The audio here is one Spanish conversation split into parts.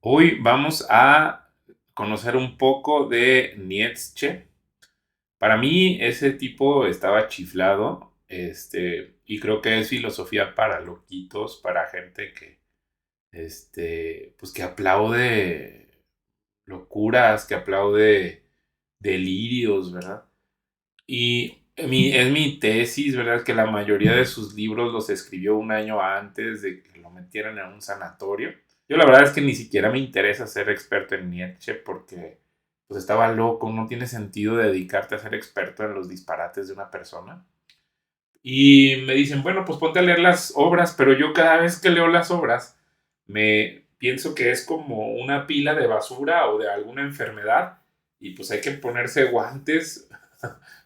Hoy vamos a conocer un poco de Nietzsche. Para mí ese tipo estaba chiflado, y creo que es filosofía para loquitos, para gente que, pues que aplaude locuras, que aplaude delirios, ¿verdad? Y es mi tesis, ¿verdad? Que la mayoría de sus libros los escribió un año antes de que lo metieran en un sanatorio. Yo la verdad es que ni siquiera me interesa ser experto en Nietzsche porque pues estaba loco, no tiene sentido dedicarte a ser experto en los disparates de una persona. Y me dicen, bueno, pues ponte a leer las obras, pero yo cada vez que leo las obras me pienso que es como una pila de basura o de alguna enfermedad y pues hay que ponerse guantes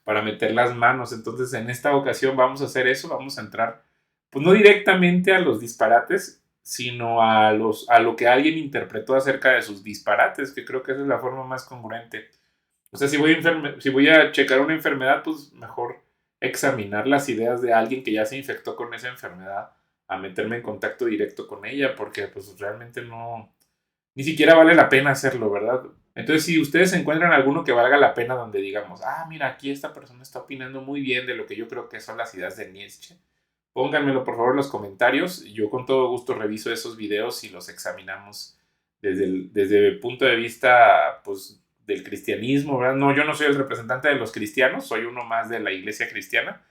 para meter las manos. Entonces, en esta ocasión vamos a hacer eso, vamos a entrar, pues no directamente a los disparates, sino a lo que alguien interpretó acerca de sus disparates, que creo que esa es la forma más congruente. O sea, si voy a checar una enfermedad, pues mejor examinar las ideas de alguien que ya se infectó con esa enfermedad, a meterme en contacto directo con ella, porque pues realmente no, ni siquiera vale la pena hacerlo, ¿verdad? Entonces, si ustedes encuentran alguno que valga la pena donde digamos, ah, mira, aquí esta persona está opinando muy bien de lo que yo creo que son las ideas de Nietzsche, pónganmelo por favor en los comentarios. Yo con todo gusto reviso esos videos y los examinamos desde el punto de vista, pues, del cristianismo, ¿verdad? No, yo no soy el representante de los cristianos, soy uno más de la iglesia cristiana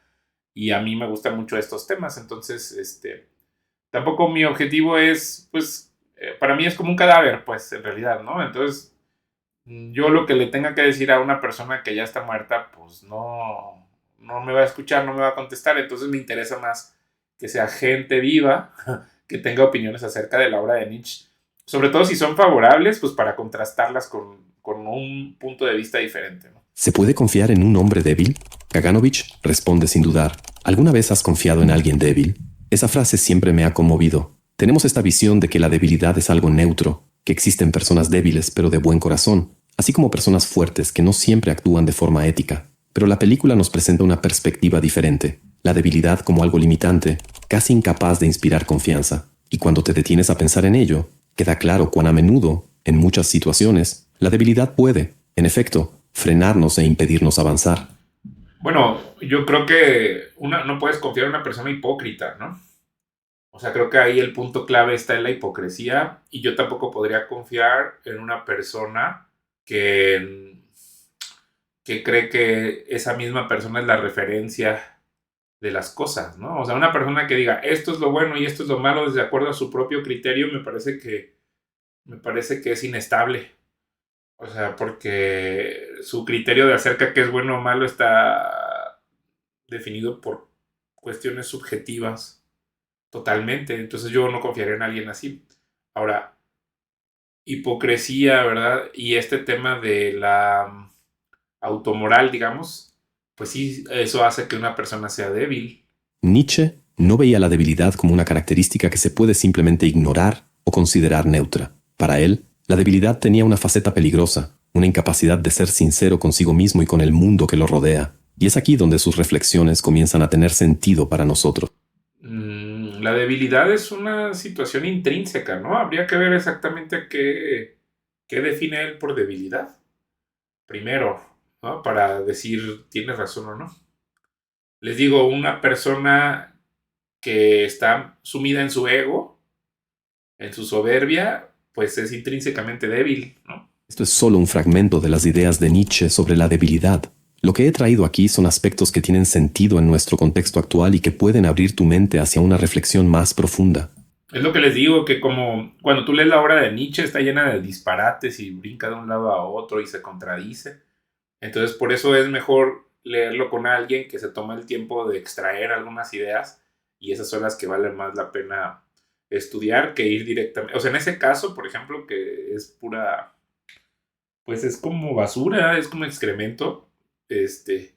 y a mí me gustan mucho estos temas, entonces, tampoco mi objetivo es, pues, para mí es como un cadáver, pues, en realidad, ¿no? Entonces, yo lo que le tenga que decir a una persona que ya está muerta, pues no me va a escuchar, no me va a contestar, entonces me interesa más que sea gente viva, que tenga opiniones acerca de la obra de Nietzsche, sobre todo si son favorables, pues para contrastarlas con un punto de vista diferente, ¿no? ¿Se puede confiar en un hombre débil? Kaganovich responde sin dudar. ¿Alguna vez has confiado en alguien débil? Esa frase siempre me ha conmovido. Tenemos esta visión de que la debilidad es algo neutro, que existen personas débiles pero de buen corazón, así como personas fuertes que no siempre actúan de forma ética. Pero la película nos presenta una perspectiva diferente, la debilidad como algo limitante, casi incapaz de inspirar confianza. Y cuando te detienes a pensar en ello, queda claro cuán a menudo, en muchas situaciones, la debilidad puede, en efecto, frenarnos e impedirnos avanzar. Bueno, yo creo que no puedes confiar en una persona hipócrita, ¿no? O sea, creo que ahí el punto clave está en la hipocresía y yo tampoco podría confiar en una persona que, que cree que esa misma persona es la referencia de las cosas, ¿no? O sea, una persona que diga esto es lo bueno y esto es lo malo de acuerdo a su propio criterio me parece que es inestable. O sea, porque su criterio de acerca qué es bueno o malo está definido por cuestiones subjetivas totalmente. Entonces yo no confiaría en alguien así. Ahora, hipocresía, ¿verdad? Y este tema de la automoral, digamos, pues sí, eso hace que una persona sea débil. Nietzsche no veía la debilidad como una característica que se puede simplemente ignorar o considerar neutra. Para él, la debilidad tenía una faceta peligrosa, una incapacidad de ser sincero consigo mismo y con el mundo que lo rodea. Y es aquí donde sus reflexiones comienzan a tener sentido para nosotros. La debilidad es una situación intrínseca, ¿no? Habría que ver exactamente qué define él por debilidad. Primero, ¿no? Para decir tiene razón o no. Les digo, una persona que está sumida en su ego, en su soberbia, pues es intrínsecamente débil, ¿no? Esto es solo un fragmento de las ideas de Nietzsche sobre la debilidad. Lo que he traído aquí son aspectos que tienen sentido en nuestro contexto actual y que pueden abrir tu mente hacia una reflexión más profunda. Es lo que les digo, que como cuando tú lees la obra de Nietzsche está llena de disparates y brinca de un lado a otro y se contradice. Entonces por eso es mejor leerlo con alguien que se toma el tiempo de extraer algunas ideas y esas son las que valen más la pena estudiar que ir directamente. O sea, en ese caso, por ejemplo, que es pura, pues es como basura, es como excremento, este,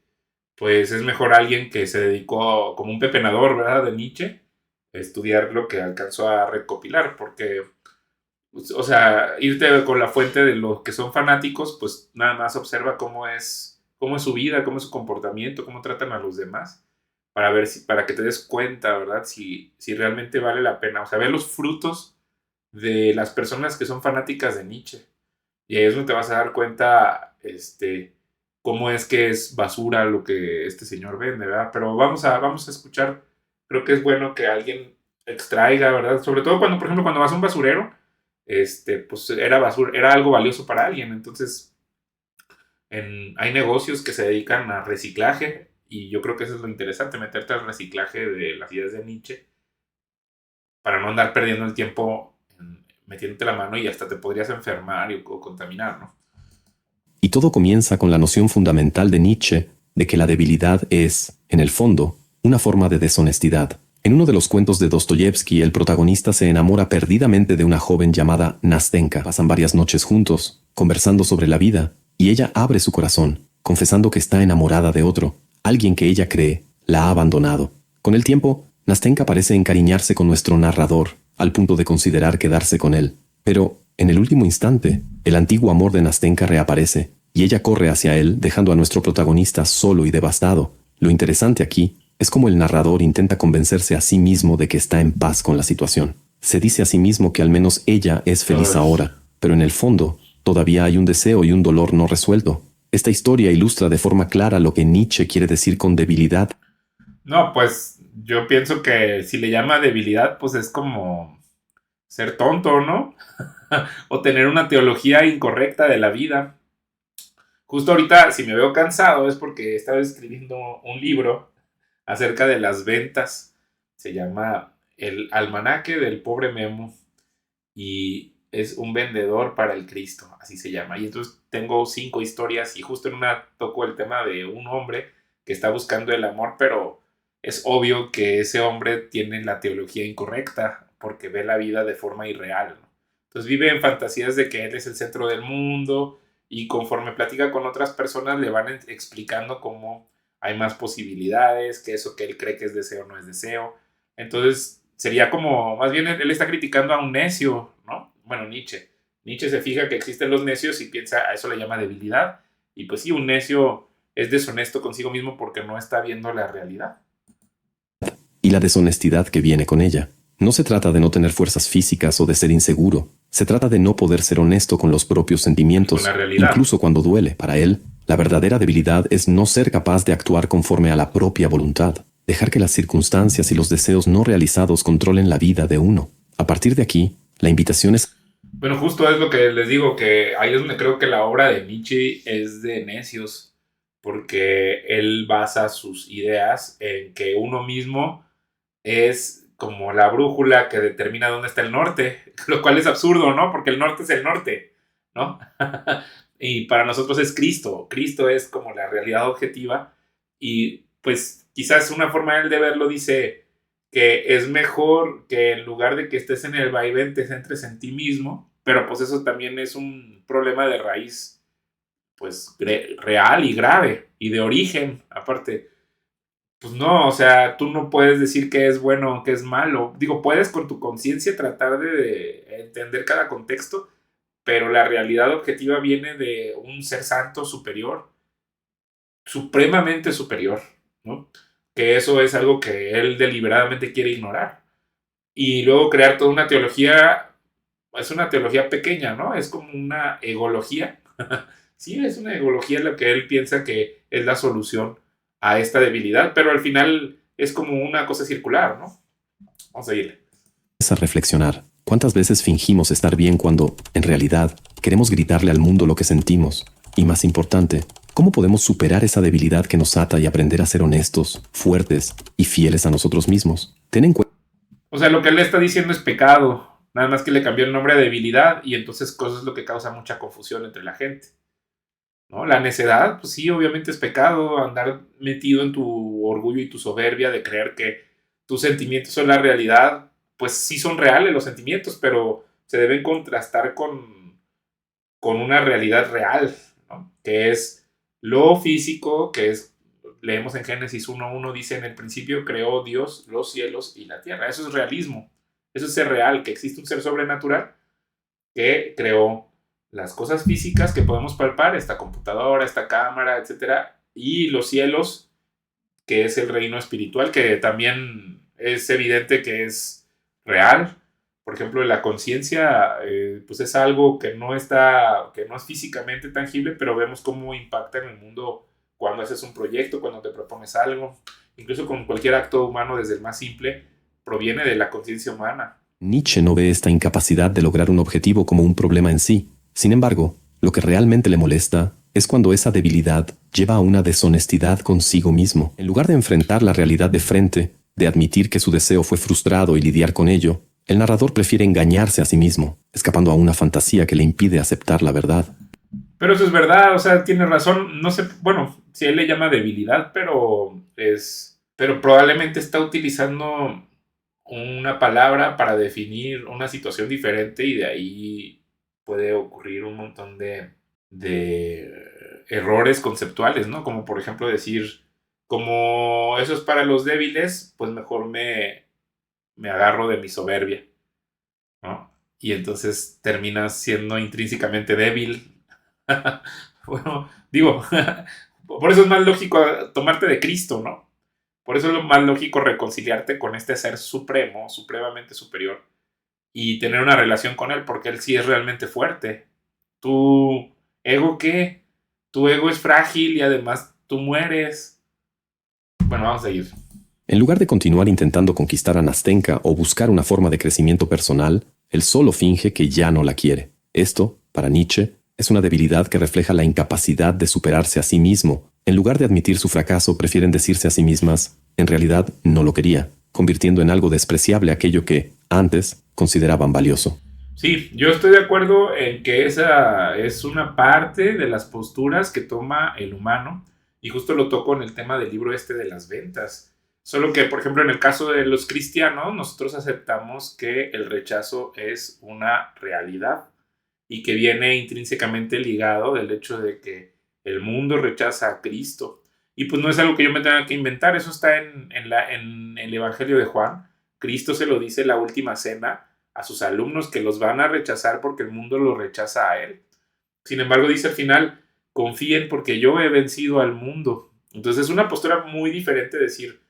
pues es mejor alguien que se dedicó como un pepenador, ¿verdad? De Nietzsche, a estudiar lo que alcanzó a recopilar, porque, pues, o sea, irte con la fuente de los que son fanáticos, pues nada más observa cómo es su vida, cómo es su comportamiento, cómo tratan a los demás, para ver si, para que te des cuenta, ¿verdad? Si realmente vale la pena, o sea, ver los frutos de las personas que son fanáticas de Nietzsche. Y ahí es donde te vas a dar cuenta, cómo es que es basura lo que este señor vende, ¿verdad? Pero vamos a escuchar, creo que es bueno que alguien extraiga, ¿verdad? Sobre todo cuando, por ejemplo, cuando vas a un basurero, pues era basura, era algo valioso para alguien. Entonces, hay negocios que se dedican a reciclaje y yo creo que eso es lo interesante, meterte al reciclaje de las ideas de Nietzsche para no andar perdiendo el tiempo metiéndote la mano y hasta te podrías enfermar o contaminar, ¿no? Y todo comienza con la noción fundamental de Nietzsche de que la debilidad es, en el fondo, una forma de deshonestidad. En uno de los cuentos de Dostoyevsky, el protagonista se enamora perdidamente de una joven llamada Nastenka. Pasan varias noches juntos, conversando sobre la vida, y ella abre su corazón, confesando que está enamorada de otro, alguien que ella cree la ha abandonado. Con el tiempo, Nastenka parece encariñarse con nuestro narrador, al punto de considerar quedarse con él. Pero, en el último instante, el antiguo amor de Nastenka reaparece, y ella corre hacia él, dejando a nuestro protagonista solo y devastado. Lo interesante aquí es cómo el narrador intenta convencerse a sí mismo de que está en paz con la situación. Se dice a sí mismo que al menos ella es feliz ahora, pero en el fondo, todavía hay un deseo y un dolor no resuelto. Esta historia ilustra de forma clara lo que Nietzsche quiere decir con debilidad. No, pues yo pienso que si le llama debilidad, pues es como ser tonto, ¿no? O tener una teología incorrecta de la vida. Justo ahorita, si me veo cansado, es porque estaba escribiendo un libro acerca de las ventas. Se llama El Almanaque del Pobre Memo y es un vendedor para el Cristo, así se llama. Y entonces tengo 5 historias y justo en una toco el tema de un hombre que está buscando el amor, pero es obvio que ese hombre tiene la teología incorrecta porque ve la vida de forma irreal, ¿no? Entonces vive en fantasías de que él es el centro del mundo y conforme platica con otras personas le van explicando cómo hay más posibilidades, que eso que él cree que es deseo no es deseo. Entonces sería como, más bien él está criticando a un necio, ¿no? Bueno, Nietzsche. Nietzsche se fija que existen los necios y piensa, a eso le llama debilidad. Y pues sí, un necio es deshonesto consigo mismo porque no está viendo la realidad. Y la deshonestidad que viene con ella. No se trata de no tener fuerzas físicas o de ser inseguro. Se trata de no poder ser honesto con los propios Con la sentimientos, realidad. incluso cuando duele. Para él, la verdadera debilidad es no ser capaz de actuar conforme a la propia voluntad, dejar que las circunstancias y los deseos no realizados controlen la vida de uno. A partir de aquí, la invitación es... Bueno, justo es lo que les digo, que ahí es donde creo que la obra de Nietzsche es de necios, porque él basa sus ideas en que uno mismo es como la brújula que determina dónde está el norte, lo cual es absurdo, ¿no? Porque el norte es el norte, ¿no? Y para nosotros es Cristo. Cristo es como la realidad objetiva y pues quizás una forma de él de verlo dice que es mejor que en lugar de que estés en el vaivén te centres en ti mismo, pero pues eso también es un problema de raíz pues real y grave y de origen, aparte pues no, o sea, tú no puedes decir que es bueno o que es malo. Digo, puedes con tu conciencia tratar de entender cada contexto, pero la realidad objetiva viene de un ser santo superior, supremamente superior, ¿no? Que eso es algo que él deliberadamente quiere ignorar. Y luego crear toda una teología, es una teología pequeña, ¿no? Es como una egología. Sí, es una egología lo que él piensa que es la solución a esta debilidad, pero al final es como una cosa circular, ¿no? Vamos a seguirle. A reflexionar. ¿Cuántas veces fingimos estar bien cuando, en realidad, queremos gritarle al mundo lo que sentimos? Y más importante, ¿cómo podemos superar esa debilidad que nos ata y aprender a ser honestos, fuertes y fieles a nosotros mismos? Ten en cuenta... O sea, lo que él está diciendo es pecado, nada más que le cambió el nombre a debilidad y entonces eso es lo que causa mucha confusión entre la gente, ¿no? La necedad, pues sí, obviamente es pecado, andar metido en tu orgullo y tu soberbia de creer que tus sentimientos son la realidad, pues sí son reales los sentimientos, pero se deben contrastar con una realidad real, ¿no? Que es lo físico, que es, leemos en Génesis 1.1, dice, en el principio creó Dios los cielos y la tierra. Eso es realismo, eso es ser real, que existe un ser sobrenatural que creó las cosas físicas que podemos palpar, esta computadora, esta cámara, etcétera, y los cielos, que es el reino espiritual, que también es evidente que es real, Por ejemplo, la conciencia, pues es algo que no es físicamente tangible, pero vemos cómo impacta en el mundo cuando haces un proyecto, cuando te propones algo, incluso con cualquier acto humano, desde el más simple, proviene de la conciencia humana. Nietzsche no ve esta incapacidad de lograr un objetivo como un problema en sí. Sin embargo, lo que realmente le molesta es cuando esa debilidad lleva a una deshonestidad consigo mismo. En lugar de enfrentar la realidad de frente, de admitir que su deseo fue frustrado y lidiar con ello, el narrador prefiere engañarse a sí mismo, escapando a una fantasía que le impide aceptar la verdad. Pero eso es verdad, o sea, tiene razón, no sé, bueno, si él le llama debilidad, pero probablemente está utilizando una palabra para definir una situación diferente y de ahí puede ocurrir un montón de errores conceptuales, ¿no? Como por ejemplo decir, como eso es para los débiles, pues mejor me agarro de mi soberbia, ¿no? Y entonces terminas siendo intrínsecamente débil. Bueno, digo, por eso es más lógico tomarte de Cristo, ¿no? Por eso es lo más lógico reconciliarte con este ser supremo, supremamente superior, y tener una relación con él, porque él sí es realmente fuerte. ¿Tu ego qué? Tu ego es frágil y además tú mueres. Bueno, vamos a seguir. En lugar de continuar intentando conquistar a Nastenka o buscar una forma de crecimiento personal, él solo finge que ya no la quiere. Esto, para Nietzsche, es una debilidad que refleja la incapacidad de superarse a sí mismo. En lugar de admitir su fracaso, prefieren decirse a sí mismas, en realidad no lo quería, convirtiendo en algo despreciable aquello que, antes, consideraban valioso. Sí, yo estoy de acuerdo en que esa es una parte de las posturas que toma el humano y justo lo toco en el tema del libro este de las ventas. Solo que, por ejemplo, en el caso de los cristianos, nosotros aceptamos que el rechazo es una realidad y que viene intrínsecamente ligado del hecho de que el mundo rechaza a Cristo. Y pues no es algo que yo me tenga que inventar, eso está en el Evangelio de Juan. Cristo se lo dice en la última cena a sus alumnos que los van a rechazar porque el mundo lo rechaza a él. Sin embargo, dice al final, confíen porque yo he vencido al mundo. Entonces es una postura muy diferente decir,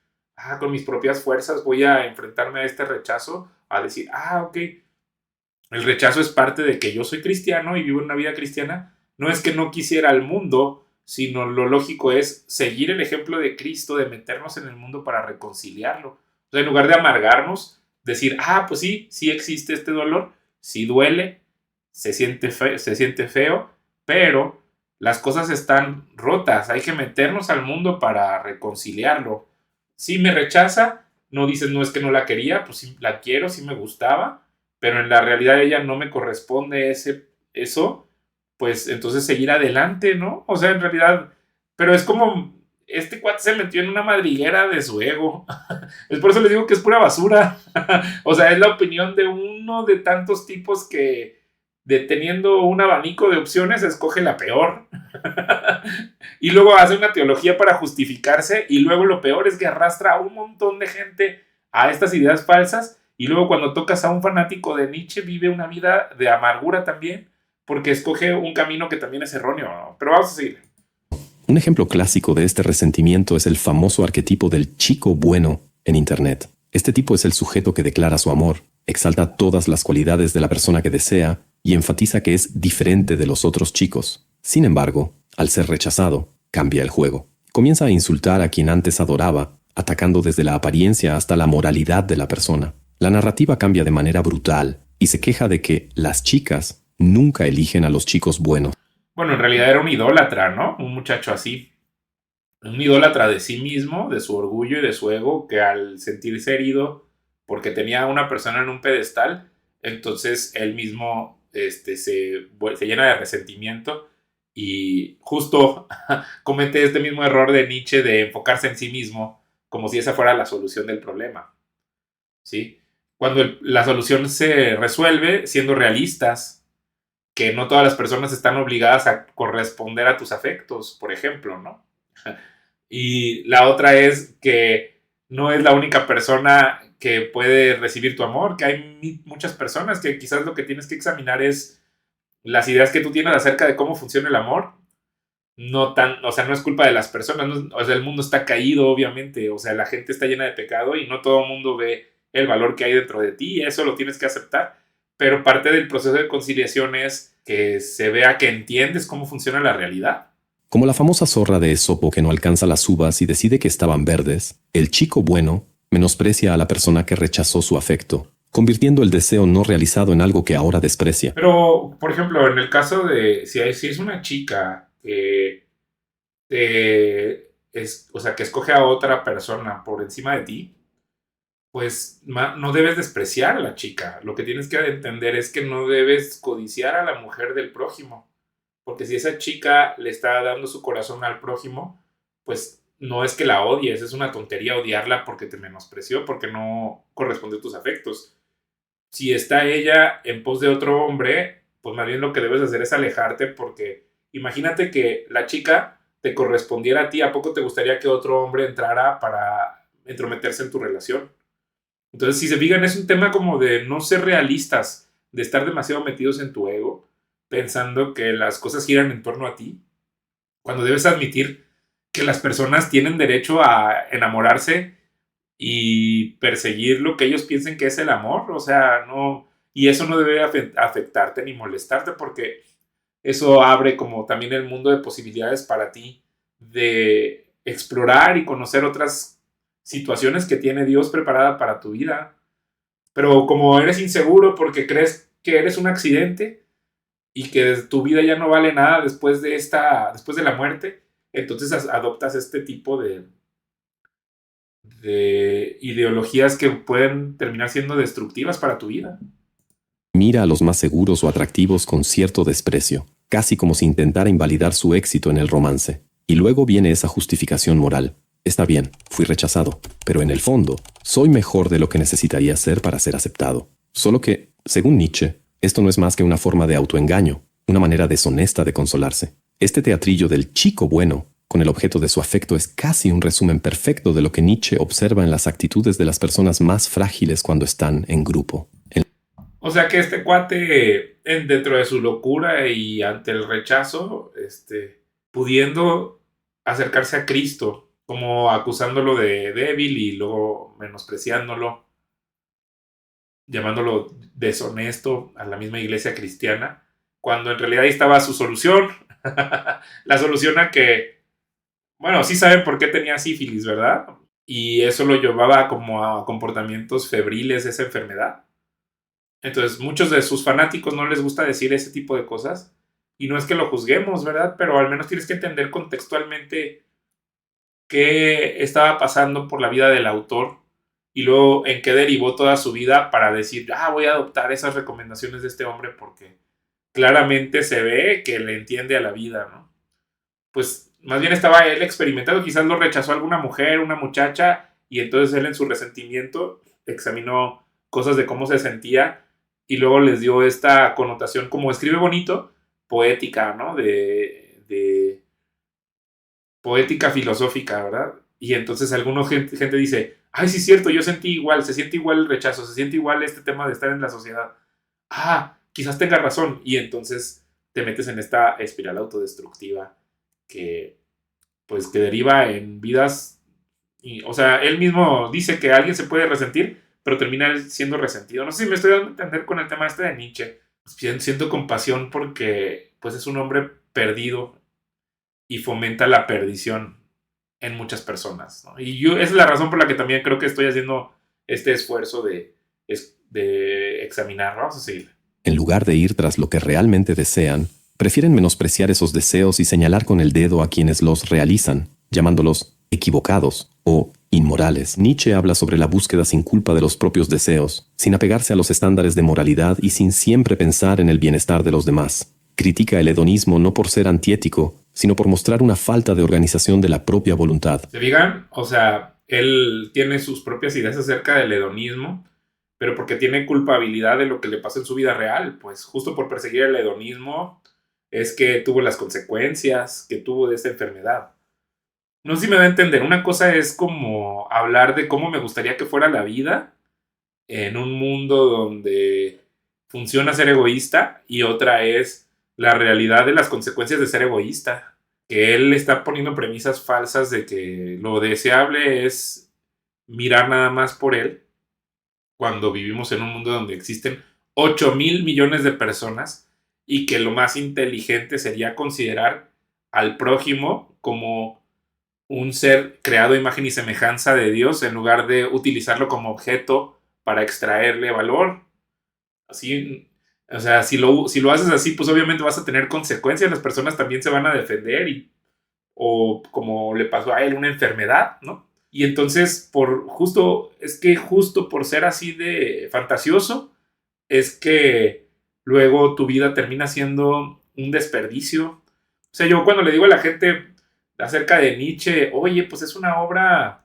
con mis propias fuerzas voy a enfrentarme a este rechazo, a decir, ok, el rechazo es parte de que yo soy cristiano y vivo una vida cristiana. No es que no quisiera al mundo, sino lo lógico es seguir el ejemplo de Cristo, de meternos en el mundo para reconciliarlo. O sea, en lugar de amargarnos, decir, pues sí, sí existe este dolor, sí duele, se siente feo, pero las cosas están rotas, hay que meternos al mundo para reconciliarlo. Si me rechaza, no dices, no es que no la quería, pues sí la quiero, sí me gustaba, pero en la realidad ella no me corresponde eso, pues entonces seguir adelante, ¿no? O sea, en realidad, pero es como, este cuate se metió en una madriguera de su ego. Es por eso les digo que es pura basura. O sea, es la opinión de uno de tantos tipos que, teniendo un abanico de opciones, escoge la peor. Y luego hace una teología para justificarse y luego lo peor es que arrastra a un montón de gente a estas ideas falsas y luego cuando tocas a un fanático de Nietzsche vive una vida de amargura también porque escoge un camino que también es erróneo, ¿no? Pero vamos a seguir. Un ejemplo clásico de este resentimiento es el famoso arquetipo del chico bueno en Internet. Este tipo es el sujeto que declara su amor, exalta todas las cualidades de la persona que desea y enfatiza que es diferente de los otros chicos. Sin embargo, al ser rechazado, cambia el juego. Comienza a insultar a quien antes adoraba, atacando desde la apariencia hasta la moralidad de la persona. La narrativa cambia de manera brutal y se queja de que las chicas nunca eligen a los chicos buenos. Bueno, en realidad era un idólatra, ¿no? Un muchacho así. Un idólatra de sí mismo, de su orgullo y de su ego, que al sentirse herido porque tenía a una persona en un pedestal, entonces él mismo se llena de resentimiento y justo comete este mismo error de Nietzsche de enfocarse en sí mismo como si esa fuera la solución del problema, ¿sí? Cuando la solución se resuelve siendo realistas, que no todas las personas están obligadas a corresponder a tus afectos, por ejemplo, ¿no? Y la otra es que no es la única persona que puede recibir tu amor, que hay muchas personas que quizás lo que tienes que examinar es las ideas que tú tienes acerca de cómo funciona el amor. No tan, o sea, no es culpa de las personas, no, o sea, el mundo está caído, obviamente, o sea, la gente está llena de pecado y no todo el mundo ve el valor que hay dentro de ti y eso lo tienes que aceptar. Pero parte del proceso de conciliación es que se vea que entiendes cómo funciona la realidad. Como la famosa zorra de Esopo que no alcanza las uvas y decide que estaban verdes, el chico bueno menosprecia a la persona que rechazó su afecto, convirtiendo el deseo no realizado en algo que ahora desprecia. Pero, por ejemplo, en el caso de si es una chica que o sea, que escoge a otra persona por encima de ti, pues no debes despreciar a la chica. Lo que tienes que entender es que no debes codiciar a la mujer del prójimo. Porque si esa chica le está dando su corazón al prójimo, pues no es que la odies, es una tontería odiarla porque te menospreció, porque no corresponde a tus afectos. Si está ella en pos de otro hombre, pues más bien lo que debes hacer es alejarte porque imagínate que la chica te correspondiera a ti, ¿a poco te gustaría que otro hombre entrara para entrometerse en tu relación? Entonces, si se fijan, es un tema como de no ser realistas, de estar demasiado metidos en tu ego, pensando que las cosas giran en torno a ti, cuando debes admitir que las personas tienen derecho a enamorarse y perseguir lo que ellos piensen que es el amor, o sea, no, y eso no debe afectarte ni molestarte porque eso abre como también el mundo de posibilidades para ti de explorar y conocer otras situaciones que tiene Dios preparada para tu vida. Pero como eres inseguro porque crees que eres un accidente y que tu vida ya no vale nada después de la muerte, entonces adoptas este tipo de ideologías que pueden terminar siendo destructivas para tu vida. Mira a los más seguros o atractivos con cierto desprecio, casi como si intentara invalidar su éxito en el romance. Y luego viene esa justificación moral. Está bien, fui rechazado, pero en el fondo, soy mejor de lo que necesitaría ser para ser aceptado. Solo que, según Nietzsche, esto no es más que una forma de autoengaño, una manera deshonesta de consolarse. Este teatrillo del chico bueno, con el objeto de su afecto, es casi un resumen perfecto de lo que Nietzsche observa en las actitudes de las personas más frágiles cuando están en grupo. O sea que este cuate, dentro de su locura y ante el rechazo, pudiendo acercarse a Cristo, como acusándolo de débil y luego menospreciándolo, llamándolo deshonesto a la misma iglesia cristiana, cuando en realidad ahí estaba su solución. La solución a que, bueno, sí saben por qué tenía sífilis, ¿verdad? Y eso lo llevaba como a comportamientos febriles, esa enfermedad. Entonces, muchos de sus fanáticos no les gusta decir ese tipo de cosas. Y no es que lo juzguemos, ¿verdad? Pero al menos tienes que entender contextualmente qué estaba pasando por la vida del autor y luego en qué derivó toda su vida para decir, voy a adoptar esas recomendaciones de este hombre porque claramente se ve que le entiende a la vida, ¿no? Pues más bien estaba él experimentando, quizás lo rechazó alguna mujer, una muchacha, y entonces él en su resentimiento examinó cosas de cómo se sentía y luego les dio esta connotación, como escribe bonito, poética, ¿no? De poética filosófica, ¿verdad? Y entonces alguna gente dice, ay, sí es cierto, yo sentí igual, se siente igual el rechazo, se siente igual este tema de estar en la sociedad. Quizás tenga razón. Y entonces te metes en esta espiral autodestructiva que, pues, que deriva en vidas. O sea, él mismo dice que alguien se puede resentir, pero termina él siendo resentido. No sé si me estoy dando a entender con el tema de Nietzsche. Siento compasión porque, pues, es un hombre perdido y fomenta la perdición en muchas personas, ¿no? Y esa es la razón por la que también creo que estoy haciendo este esfuerzo de examinar. Vamos a seguir. En lugar de ir tras lo que realmente desean, prefieren menospreciar esos deseos y señalar con el dedo a quienes los realizan, llamándolos equivocados o inmorales. Nietzsche habla sobre la búsqueda sin culpa de los propios deseos, sin apegarse a los estándares de moralidad y sin siempre pensar en el bienestar de los demás. Critica el hedonismo no por ser antiético, sino por mostrar una falta de organización de la propia voluntad. ¿Se fijan? O sea, él tiene sus propias ideas acerca del hedonismo, pero porque tiene culpabilidad de lo que le pasó en su vida real, pues justo por perseguir el hedonismo es que tuvo las consecuencias que tuvo de esta enfermedad. No sé si me da a entender, una cosa es como hablar de cómo me gustaría que fuera la vida en un mundo donde funciona ser egoísta y otra es la realidad de las consecuencias de ser egoísta. Que él está poniendo premisas falsas de que lo deseable es mirar nada más por él cuando vivimos en un mundo donde existen 8.000 millones de personas y que lo más inteligente sería considerar al prójimo como un ser creado a imagen y semejanza de Dios en lugar de utilizarlo como objeto para extraerle valor. Así, o sea, si lo haces así, pues obviamente vas a tener consecuencias, las personas también se van a defender o como le pasó a él, una enfermedad, ¿no? Y entonces, justo por ser así de fantasioso, es que luego tu vida termina siendo un desperdicio. O sea, yo cuando le digo a la gente acerca de Nietzsche, oye, pues es una obra,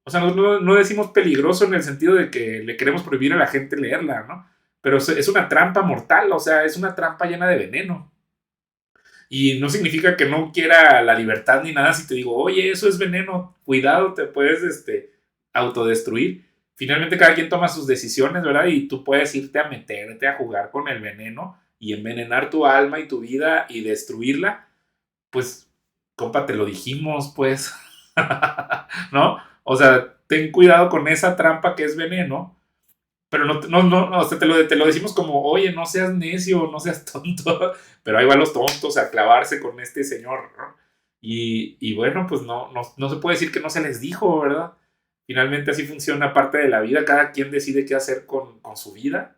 o sea, no decimos peligroso en el sentido de que le queremos prohibir a la gente leerla, ¿no? Pero es una trampa mortal, o sea, es una trampa llena de veneno. Y no significa que no quiera la libertad ni nada si te digo, oye, eso es veneno, cuidado, te puedes autodestruir. Finalmente cada quien toma sus decisiones, ¿verdad? Y tú puedes irte a meterte a jugar con el veneno y envenenar tu alma y tu vida y destruirla. Pues, compa, te lo dijimos, pues. ¿No? O sea, ten cuidado con esa trampa que es veneno. Pero no, o sea, te lo decimos como, oye, no seas necio, no seas tonto. Pero ahí van los tontos a clavarse con este señor, ¿no? Y bueno, pues no se puede decir que no se les dijo, ¿verdad? Finalmente así funciona parte de la vida. Cada quien decide qué hacer con su vida.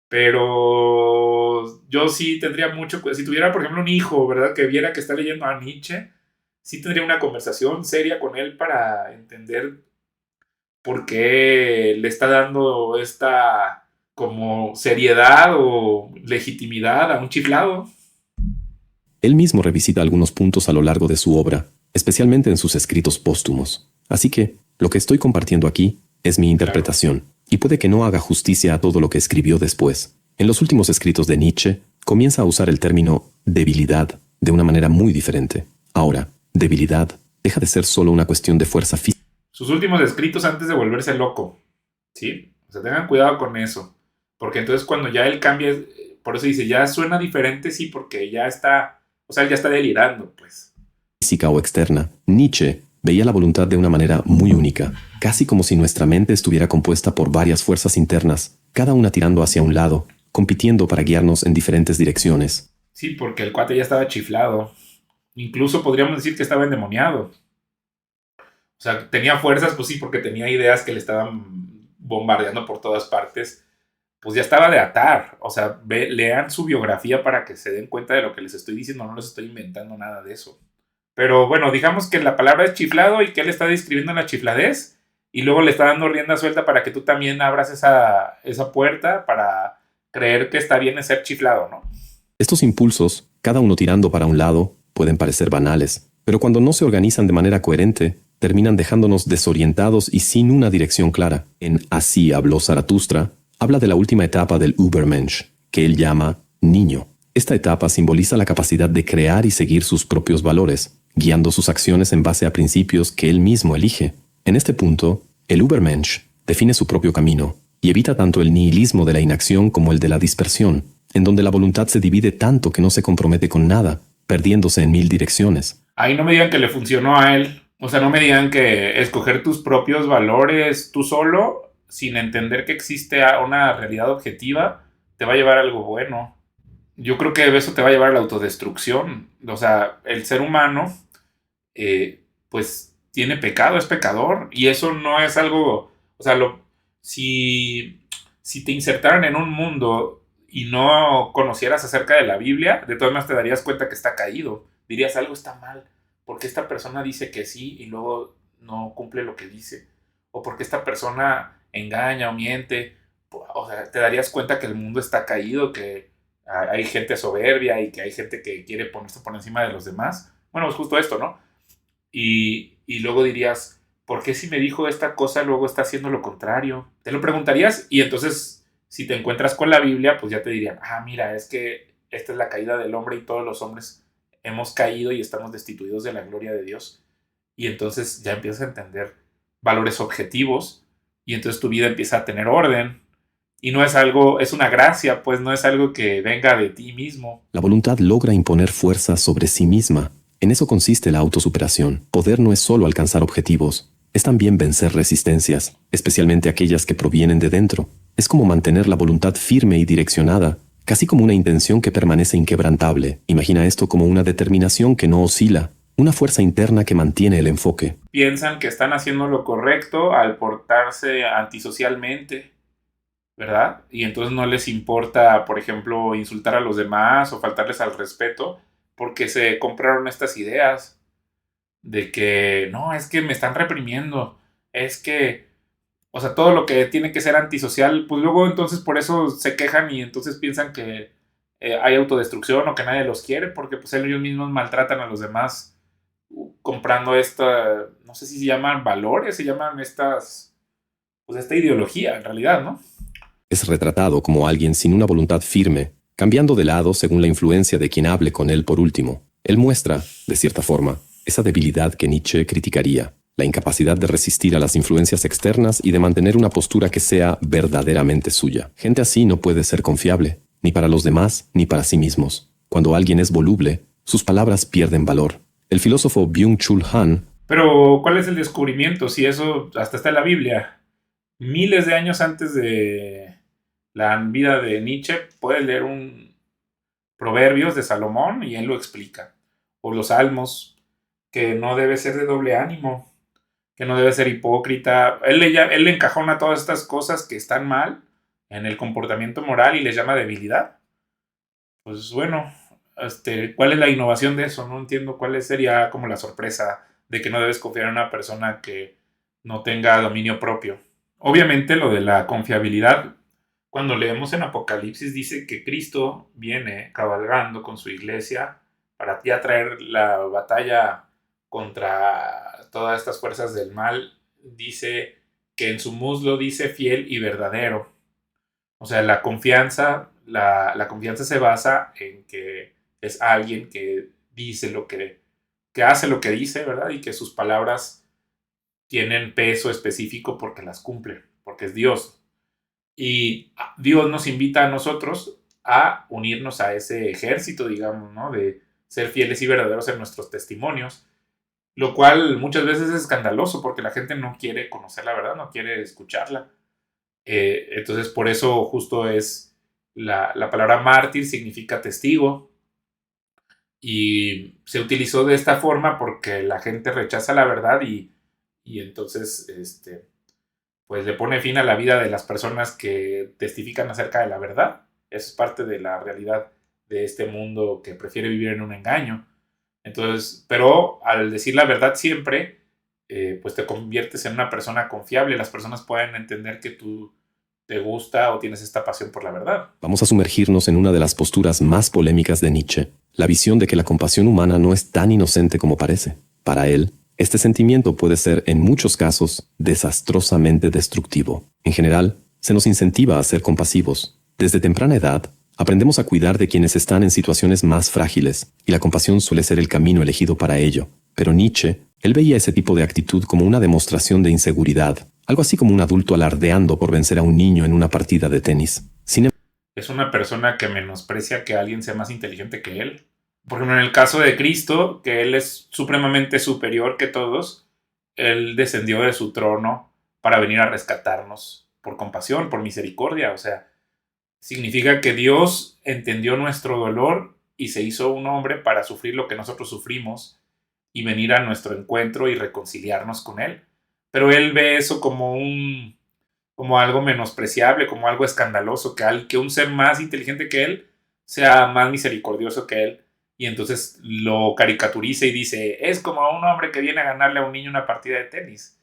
Pero yo sí tendría mucho, si tuviera, por ejemplo, un hijo, ¿verdad? Que viera que está leyendo a Nietzsche, sí tendría una conversación seria con él para entender por qué le está dando esta como seriedad o legitimidad a un chiflado. Él mismo revisita algunos puntos a lo largo de su obra, especialmente en sus escritos póstumos. Así que, lo que estoy compartiendo aquí es mi interpretación, y puede que no haga justicia a todo lo que escribió después. En los últimos escritos de Nietzsche, comienza a usar el término debilidad de una manera muy diferente. Ahora, debilidad deja de ser solo una cuestión de fuerza física. Sus últimos escritos antes de volverse loco, ¿sí? O sea, tengan cuidado con eso, porque entonces cuando ya él cambia, por eso dice, ya suena diferente, sí, porque ya está, o sea, él ya está delirando, pues. Física o externa, Nietzsche veía la voluntad de una manera muy única, casi como si nuestra mente estuviera compuesta por varias fuerzas internas, cada una tirando hacia un lado, compitiendo para guiarnos en diferentes direcciones. Sí, porque el cuate ya estaba chiflado. Incluso podríamos decir que estaba endemoniado. O sea, tenía fuerzas, pues sí, porque tenía ideas que le estaban bombardeando por todas partes. Pues ya estaba de atar. O sea, lean su biografía para que se den cuenta de lo que les estoy diciendo. No les estoy inventando nada de eso. Pero bueno, digamos que la palabra es chiflado y que él está describiendo la chifladez. Y luego le está dando rienda suelta para que tú también abras esa puerta para creer que está bien ser chiflado, ¿no? Estos impulsos, cada uno tirando para un lado, pueden parecer banales, pero cuando no se organizan de manera coherente, terminan dejándonos desorientados y sin una dirección clara. En Así habló Zaratustra, habla de la última etapa del Übermensch, que él llama niño. Esta etapa simboliza la capacidad de crear y seguir sus propios valores, guiando sus acciones en base a principios que él mismo elige. En este punto, el Übermensch define su propio camino y evita tanto el nihilismo de la inacción como el de la dispersión, en donde la voluntad se divide tanto que no se compromete con nada, perdiéndose en 1000 direcciones. Ahí no me digan que le funcionó a él. O sea, no me digan que escoger tus propios valores tú solo, sin entender que existe una realidad objetiva, te va a llevar a algo bueno. Yo creo que eso te va a llevar a la autodestrucción. O sea, el ser humano, pues, tiene pecado, es pecador. Y eso no es algo... O sea, si te insertaran en un mundo y no conocieras acerca de la Biblia, de todas maneras te darías cuenta que está caído. Dirías, algo está mal. Porque esta persona dice que sí y luego no cumple lo que dice. O porque esta persona engaña o miente. O sea, te darías cuenta que el mundo está caído, que hay gente soberbia y que hay gente que quiere ponerse por encima de los demás. Bueno, es justo esto, ¿no? Y luego dirías, ¿por qué si me dijo esta cosa luego está haciendo lo contrario? Te lo preguntarías y entonces si te encuentras con la Biblia, pues ya te dirían, mira, es que esta es la caída del hombre y todos los hombres hemos caído y estamos destituidos de la gloria de Dios. Y entonces ya empiezas a entender valores objetivos y entonces tu vida empieza a tener orden. Y no es algo, es una gracia, pues no es algo que venga de ti mismo. La voluntad logra imponer fuerza sobre sí misma. En eso consiste la autosuperación. Poder no es solo alcanzar objetivos, es también vencer resistencias, especialmente aquellas que provienen de dentro. Es como mantener la voluntad firme y direccionada, casi como una intención que permanece inquebrantable. Imagina esto como una determinación que no oscila, una fuerza interna que mantiene el enfoque. Piensan que están haciendo lo correcto al portarse antisocialmente, ¿verdad? Y entonces no les importa, por ejemplo, insultar a los demás o faltarles al respeto porque se compraron estas ideas de que no, es que me están reprimiendo, es que, o sea, todo lo que tiene que ser antisocial, pues luego entonces por eso se quejan y entonces piensan que hay autodestrucción o que nadie los quiere porque pues ellos mismos maltratan a los demás comprando esta, no sé si se llaman valores, se llaman estas, pues esta ideología en realidad, ¿no? Es retratado como alguien sin una voluntad firme, cambiando de lado según la influencia de quien hable con él por último. Él muestra, de cierta forma, esa debilidad que Nietzsche criticaría, la incapacidad de resistir a las influencias externas y de mantener una postura que sea verdaderamente suya. Gente así no puede ser confiable, ni para los demás, ni para sí mismos. Cuando alguien es voluble, sus palabras pierden valor. El filósofo Byung-Chul Han. Pero, ¿cuál es el descubrimiento? Si eso hasta está en la Biblia. Miles de años antes de la vida de Nietzsche, puedes leer un Proverbios de Salomón y él lo explica. O los Salmos, que no debe ser de doble ánimo, que no debe ser hipócrita. Él le encajona todas estas cosas que están mal en el comportamiento moral y les llama debilidad. Pues bueno, ¿cuál es la innovación de eso? No entiendo cuál sería como la sorpresa de que no debes confiar en una persona que no tenga dominio propio. Obviamente lo de la confiabilidad, cuando leemos en Apocalipsis dice que Cristo viene cabalgando con su iglesia para ya traer la batalla contra todas estas fuerzas del mal. Dice que en su muslo dice fiel y verdadero. O sea, la confianza se basa en que es alguien que dice que hace lo que dice, ¿verdad? Y que sus palabras tienen peso específico porque las cumple, porque es Dios. Y Dios nos invita a nosotros a unirnos a ese ejército, digamos, ¿no? De ser fieles y verdaderos en nuestros testimonios, lo cual muchas veces es escandaloso porque la gente no quiere conocer la verdad, no quiere escucharla. Entonces, por eso justo es la palabra mártir significa testigo y se utilizó de esta forma porque la gente rechaza la verdad y entonces pues le pone fin a la vida de las personas que testifican acerca de la verdad. Eso es parte de la realidad de este mundo que prefiere vivir en un engaño. Entonces, pero al decir la verdad siempre, pues te conviertes en una persona confiable. Las personas pueden entender que tú te gusta o tienes esta pasión por la verdad. Vamos a sumergirnos en una de las posturas más polémicas de Nietzsche, la visión de que la compasión humana no es tan inocente como parece. Para él, este sentimiento puede ser, en muchos casos, desastrosamente destructivo. En general, se nos incentiva a ser compasivos. Desde temprana edad, aprendemos a cuidar de quienes están en situaciones más frágiles, y la compasión suele ser el camino elegido para ello. Pero Nietzsche, él veía ese tipo de actitud como una demostración de inseguridad, algo así como un adulto alardeando por vencer a un niño en una partida de tenis. Es una persona que menosprecia que alguien sea más inteligente que él. Por ejemplo, en el caso de Cristo, que él es supremamente superior que todos, él descendió de su trono para venir a rescatarnos por compasión, por misericordia. O sea, significa que Dios entendió nuestro dolor y se hizo un hombre para sufrir lo que nosotros sufrimos y venir a nuestro encuentro y reconciliarnos con él. Pero él ve eso como algo menospreciable, como algo escandaloso, que un ser más inteligente que él sea más misericordioso que él. Y entonces lo caricaturiza y dice, es como un hombre que viene a ganarle a un niño una partida de tenis.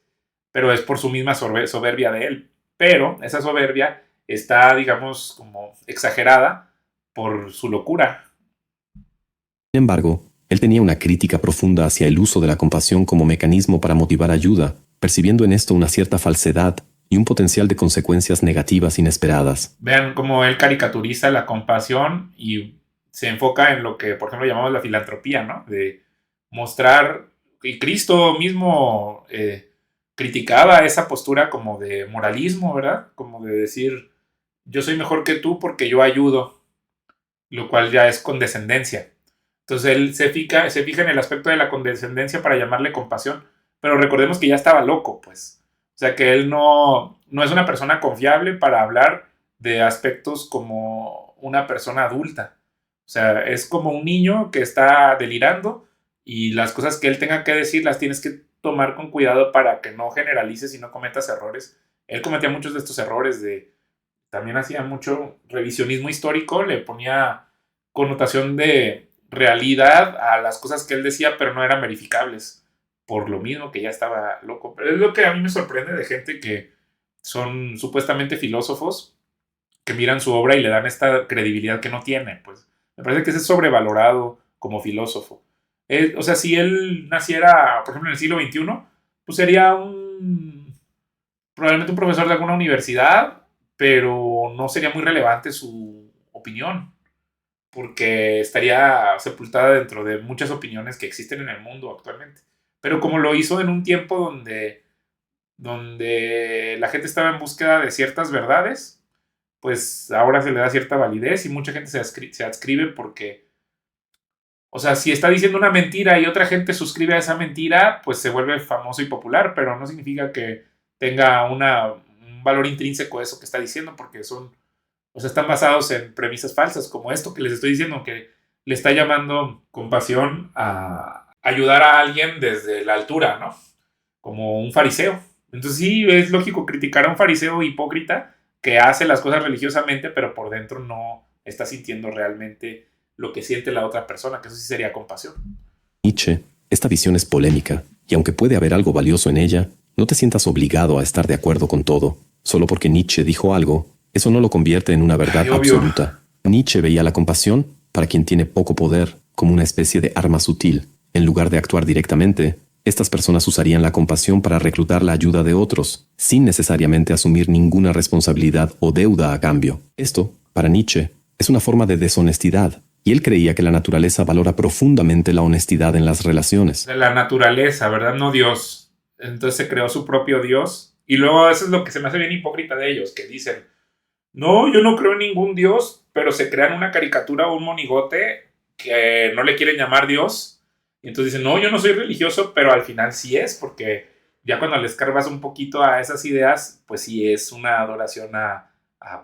Pero es por su misma soberbia de él. Pero esa soberbia está, digamos, como exagerada por su locura. Sin embargo, él tenía una crítica profunda hacia el uso de la compasión como mecanismo para motivar ayuda, percibiendo en esto una cierta falsedad y un potencial de consecuencias negativas inesperadas. Vean cómo él caricaturiza la compasión y se enfoca en lo que, por ejemplo, llamamos la filantropía, ¿no? De mostrar, y Cristo mismo criticaba esa postura como de moralismo, ¿verdad? Como de decir, yo soy mejor que tú porque yo ayudo, lo cual ya es condescendencia. Entonces él se fija en el aspecto de la condescendencia para llamarle compasión, pero recordemos que ya estaba loco, pues. O sea, que él no es una persona confiable para hablar de aspectos como una persona adulta. O sea, es como un niño que está delirando y las cosas que él tenga que decir las tienes que tomar con cuidado para que no generalices y no cometas errores. Él cometía muchos de estos errores también hacía mucho revisionismo histórico, le ponía connotación de realidad a las cosas que él decía, pero no eran verificables, por lo mismo que ya estaba loco. Pero es lo que a mí me sorprende de gente que son supuestamente filósofos, que miran su obra y le dan esta credibilidad que no tiene, pues me parece que ese es sobrevalorado como filósofo. O sea, si él naciera, por ejemplo, en el siglo XXI, pues sería probablemente un profesor de alguna universidad, pero no sería muy relevante su opinión, porque estaría sepultada dentro de muchas opiniones que existen en el mundo actualmente. Pero como lo hizo en un tiempo donde la gente estaba en búsqueda de ciertas verdades, pues ahora se le da cierta validez y mucha gente se adscribe porque, o sea, si está diciendo una mentira y otra gente suscribe a esa mentira, pues se vuelve famoso y popular, pero no significa que tenga un valor intrínseco eso que está diciendo, porque o sea, están basados en premisas falsas, como esto que les estoy diciendo, que le está llamando compasión a ayudar a alguien desde la altura, ¿no? Como un fariseo. Entonces sí, es lógico criticar a un fariseo hipócrita que hace las cosas religiosamente, pero por dentro no está sintiendo realmente lo que siente la otra persona, que eso sí sería compasión. Nietzsche, esta visión es polémica, y aunque puede haber algo valioso en ella, no te sientas obligado a estar de acuerdo con todo. Solo porque Nietzsche dijo algo, eso no lo convierte en una verdad absoluta. Nietzsche veía la compasión, para quien tiene poco poder, como una especie de arma sutil. En lugar de actuar directamente, estas personas usarían la compasión para reclutar la ayuda de otros, sin necesariamente asumir ninguna responsabilidad o deuda a cambio. Esto, para Nietzsche, es una forma de deshonestidad, y él creía que la naturaleza valora profundamente la honestidad en las relaciones. De la naturaleza, ¿verdad? No Dios. Entonces se creó su propio Dios. Y luego eso es lo que se me hace bien hipócrita de ellos, que dicen, no, yo no creo en ningún Dios, pero se crean una caricatura o un monigote que no le quieren llamar Dios. Y entonces dicen, no, yo no soy religioso, pero al final sí es, porque ya cuando le escarbas un poquito a esas ideas, pues sí es una adoración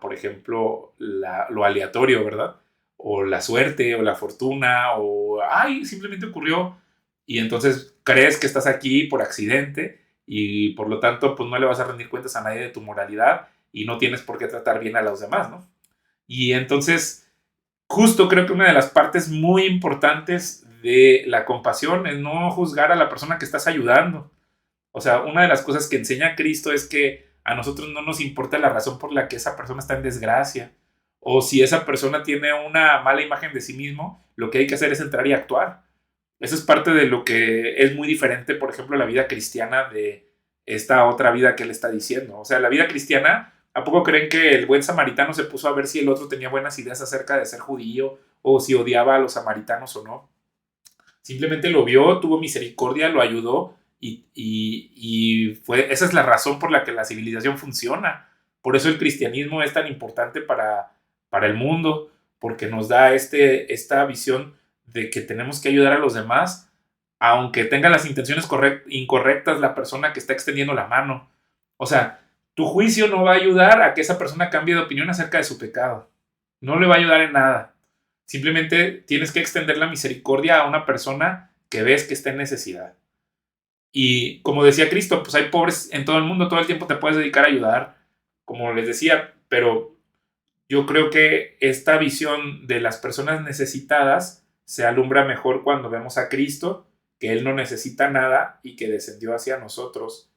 por ejemplo, lo aleatorio, ¿verdad? O la suerte, o la fortuna, o, ay, simplemente ocurrió. Y entonces crees que estás aquí por accidente y por lo tanto, pues no le vas a rendir cuentas a nadie de tu moralidad y no tienes por qué tratar bien a los demás, ¿no? Y entonces, justo creo que una de las partes muy importantes de la compasión es no juzgar a la persona que estás ayudando. O sea, una de las cosas que enseña Cristo es que a nosotros no nos importa la razón por la que esa persona está en desgracia. O si esa persona tiene una mala imagen de sí mismo, lo que hay que hacer es entrar y actuar. Eso es parte de lo que es muy diferente, por ejemplo, la vida cristiana de esta otra vida que él está diciendo. O sea, la vida cristiana, ¿a poco creen que el buen samaritano se puso a ver si el otro tenía buenas ideas acerca de ser judío o si odiaba a los samaritanos o no? Simplemente lo vio, tuvo misericordia, lo ayudó y esa es la razón por la que la civilización funciona. Por eso el cristianismo es tan importante para el mundo, porque nos da esta visión de que tenemos que ayudar a los demás, aunque tenga las intenciones incorrectas la persona que está extendiendo la mano. O sea, tu juicio no va a ayudar a que esa persona cambie de opinión acerca de su pecado. No le va a ayudar en nada. Simplemente tienes que extender la misericordia a una persona que ves que está en necesidad. Y como decía Cristo, pues hay pobres en todo el mundo, todo el tiempo te puedes dedicar a ayudar, como les decía, pero yo creo que esta visión de las personas necesitadas se alumbra mejor cuando vemos a Cristo, que Él no necesita nada y que descendió hacia nosotros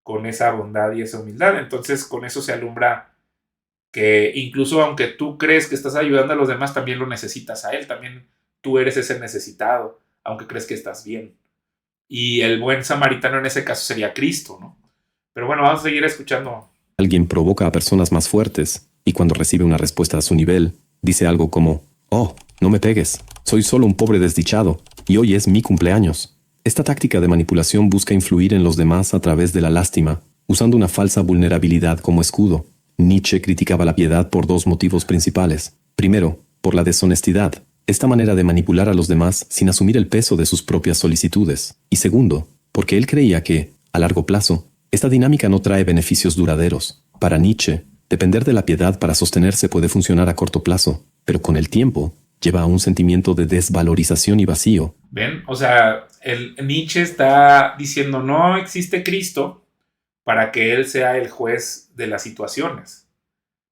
con esa bondad y esa humildad. Entonces con eso se alumbra que incluso aunque tú crees que estás ayudando a los demás, también lo necesitas a Él, también tú eres ese necesitado, aunque crees que estás bien. Y el buen samaritano en ese caso sería Cristo, ¿no? Pero bueno, vamos a seguir escuchando. Alguien provoca a personas más fuertes, y cuando recibe una respuesta a su nivel, dice algo como, oh, no me pegues, soy solo un pobre desdichado, y hoy es mi cumpleaños. Esta táctica de manipulación busca influir en los demás a través de la lástima, usando una falsa vulnerabilidad como escudo. Nietzsche criticaba la piedad por dos motivos principales. Primero, por la deshonestidad, esta manera de manipular a los demás sin asumir el peso de sus propias solicitudes. Y segundo, porque él creía que, a largo plazo, esta dinámica no trae beneficios duraderos. Para Nietzsche, depender de la piedad para sostenerse puede funcionar a corto plazo, pero con el tiempo lleva a un sentimiento de desvalorización y vacío. ¿Ven? O sea, el Nietzsche está diciendo no existe Cristo para que él sea el juez de las situaciones.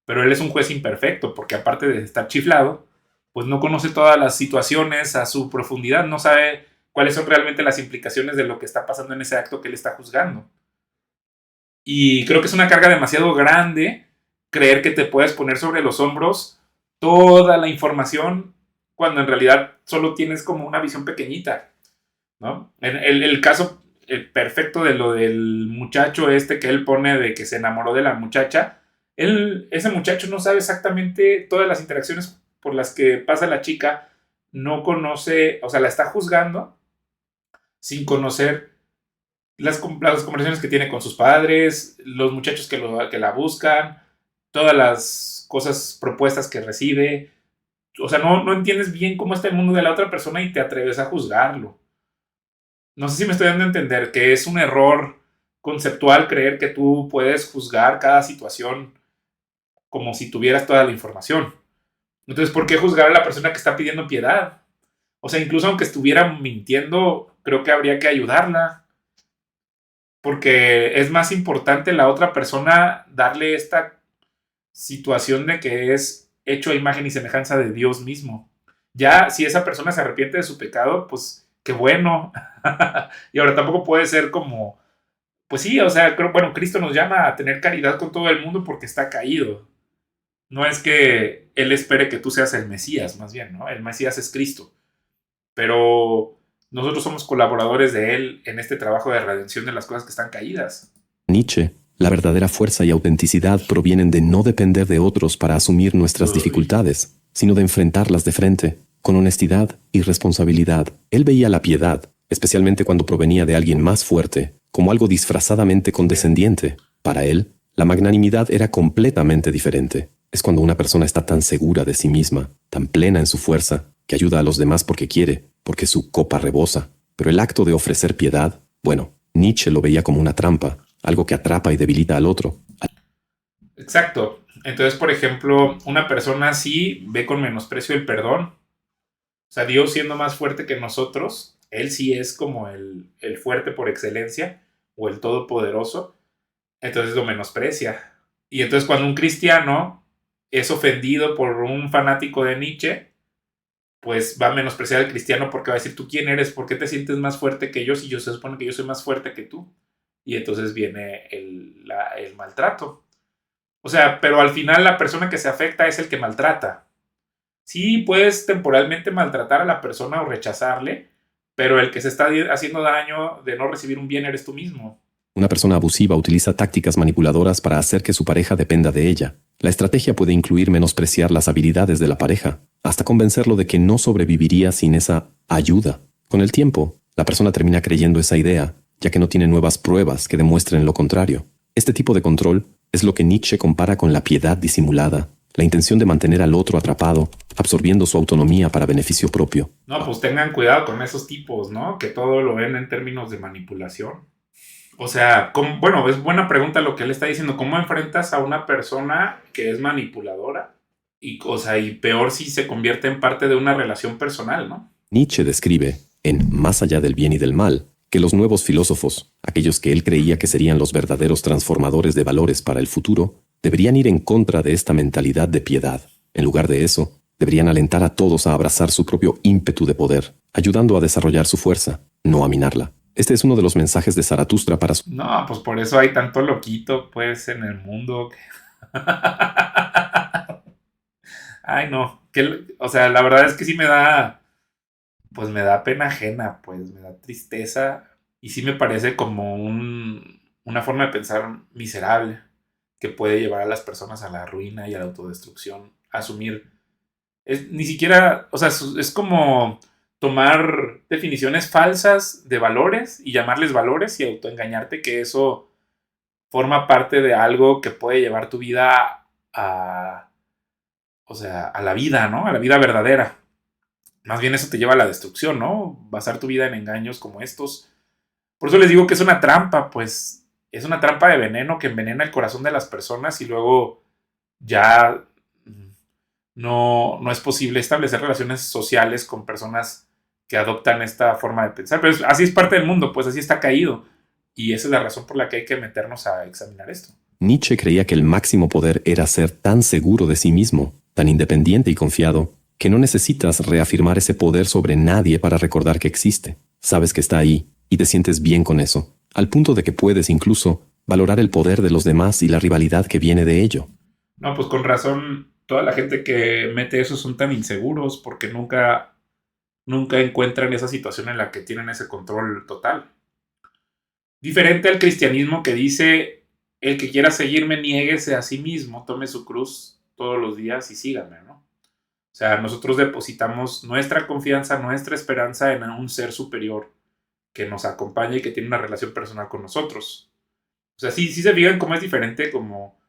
Pero él es un juez imperfecto, porque aparte de estar chiflado, pues no conoce todas las situaciones a su profundidad, no sabe cuáles son realmente las implicaciones de lo que está pasando en ese acto que él está juzgando. Y creo que es una carga demasiado grande creer que te puedes poner sobre los hombros toda la información cuando en realidad solo tienes como una visión pequeñita, ¿no? En el caso perfecto de lo del muchacho este que él pone de que se enamoró de la muchacha, ese muchacho no sabe exactamente todas las interacciones por las que pasa la chica, no conoce, o sea, la está juzgando sin conocer las conversaciones que tiene con sus padres, los muchachos que la buscan, todas las cosas propuestas que recibe. O sea, no entiendes bien cómo está el mundo de la otra persona y te atreves a juzgarlo. No sé si me estoy dando a entender que es un error conceptual creer que tú puedes juzgar cada situación como si tuvieras toda la información. Entonces, ¿por qué juzgar a la persona que está pidiendo piedad? O sea, incluso aunque estuviera mintiendo, creo que habría que ayudarla. Porque es más importante la otra persona darle esta situación de que es hecho a imagen y semejanza de Dios mismo. Ya si esa persona se arrepiente de su pecado, pues qué bueno. Y ahora tampoco puede ser como, pues sí, o sea, creo, bueno, Cristo nos llama a tener caridad con todo el mundo porque está caído. No es que Él espere que tú seas el Mesías, más bien, ¿no? El Mesías es Cristo. Pero nosotros somos colaboradores de Él en este trabajo de redención de las cosas que están caídas. Nietzsche, la verdadera fuerza y autenticidad provienen de no depender de otros para asumir nuestras Uy. dificultades, sino de enfrentarlas de frente, con honestidad y responsabilidad. Él veía la piedad, especialmente cuando provenía de alguien más fuerte, como algo disfrazadamente condescendiente. Para él, la magnanimidad era completamente diferente. Es cuando una persona está tan segura de sí misma, tan plena en su fuerza, que ayuda a los demás porque quiere, porque su copa rebosa. Pero el acto de ofrecer piedad, bueno, Nietzsche lo veía como una trampa, algo que atrapa y debilita al otro. Exacto. Entonces, por ejemplo, una persona así ve con menosprecio el perdón. O sea, Dios siendo más fuerte que nosotros, Él sí es como el fuerte por excelencia o el todopoderoso, entonces lo menosprecia. Y entonces cuando un cristiano es ofendido por un fanático de Nietzsche, pues va a menospreciar al cristiano porque va a decir, ¿tú quién eres? ¿Por qué te sientes más fuerte que yo si yo se supone que yo soy más fuerte que tú? Y entonces viene el maltrato. O sea, pero al final la persona que se afecta es el que maltrata. Sí, puedes temporalmente maltratar a la persona o rechazarle, pero el que se está haciendo daño de no recibir un bien eres tú mismo. Una persona abusiva utiliza tácticas manipuladoras para hacer que su pareja dependa de ella. La estrategia puede incluir menospreciar las habilidades de la pareja, hasta convencerlo de que no sobreviviría sin esa ayuda. Con el tiempo, la persona termina creyendo esa idea, ya que no tiene nuevas pruebas que demuestren lo contrario. Este tipo de control es lo que Nietzsche compara con la piedad disimulada, la intención de mantener al otro atrapado, absorbiendo su autonomía para beneficio propio. No, pues tengan cuidado con esos tipos, ¿no? Que todo lo ven en términos de manipulación. O sea, bueno, es buena pregunta lo que él está diciendo. ¿Cómo enfrentas a una persona que es manipuladora? Y, o sea, y peor si se convierte en parte de una relación personal, ¿no? Nietzsche describe, en Más allá del bien y del mal, que los nuevos filósofos, aquellos que él creía que serían los verdaderos transformadores de valores para el futuro, deberían ir en contra de esta mentalidad de piedad. En lugar de eso, deberían alentar a todos a abrazar su propio ímpetu de poder, ayudando a desarrollar su fuerza, no a minarla. Este es uno de los mensajes de Zaratustra para su... No, pues por eso hay tanto loquito, pues, en el mundo. Ay, no. O sea, la verdad es que sí me da, pues me da pena ajena, pues me da tristeza y sí me parece como una forma de pensar miserable que puede llevar a las personas a la ruina y a la autodestrucción. Asumir, ni siquiera, o sea, es como tomar definiciones falsas de valores y llamarles valores y autoengañarte que eso forma parte de algo que puede llevar tu vida a, o sea, a la vida, ¿no? A la vida verdadera. Más bien eso te lleva a la destrucción, ¿no? Basar tu vida en engaños como estos, Por eso les digo que es una trampa, pues es una trampa de veneno que envenena el corazón de las personas y luego ya no es posible establecer relaciones sociales con personas que adoptan esta forma de pensar. Pero así es parte del mundo, pues así está caído. Y esa es la razón por la que hay que meternos a examinar esto. Nietzsche creía que el máximo poder era ser tan seguro de sí mismo, tan independiente y confiado, que no necesitas reafirmar ese poder sobre nadie para recordar que existe. Sabes que está ahí y te sientes bien con eso, al punto de que puedes incluso valorar el poder de los demás y la rivalidad que viene de ello. No, pues con razón, toda la gente que mete eso son tan inseguros porque nunca encuentran esa situación en la que tienen ese control total. Diferente al cristianismo que dice, el que quiera seguirme, niéguese a sí mismo, tome su cruz todos los días y sígame, ¿no? O sea, nosotros depositamos nuestra confianza, nuestra esperanza en un ser superior que nos acompaña y que tiene una relación personal con nosotros. O sea, sí se fijan cómo es diferente, como,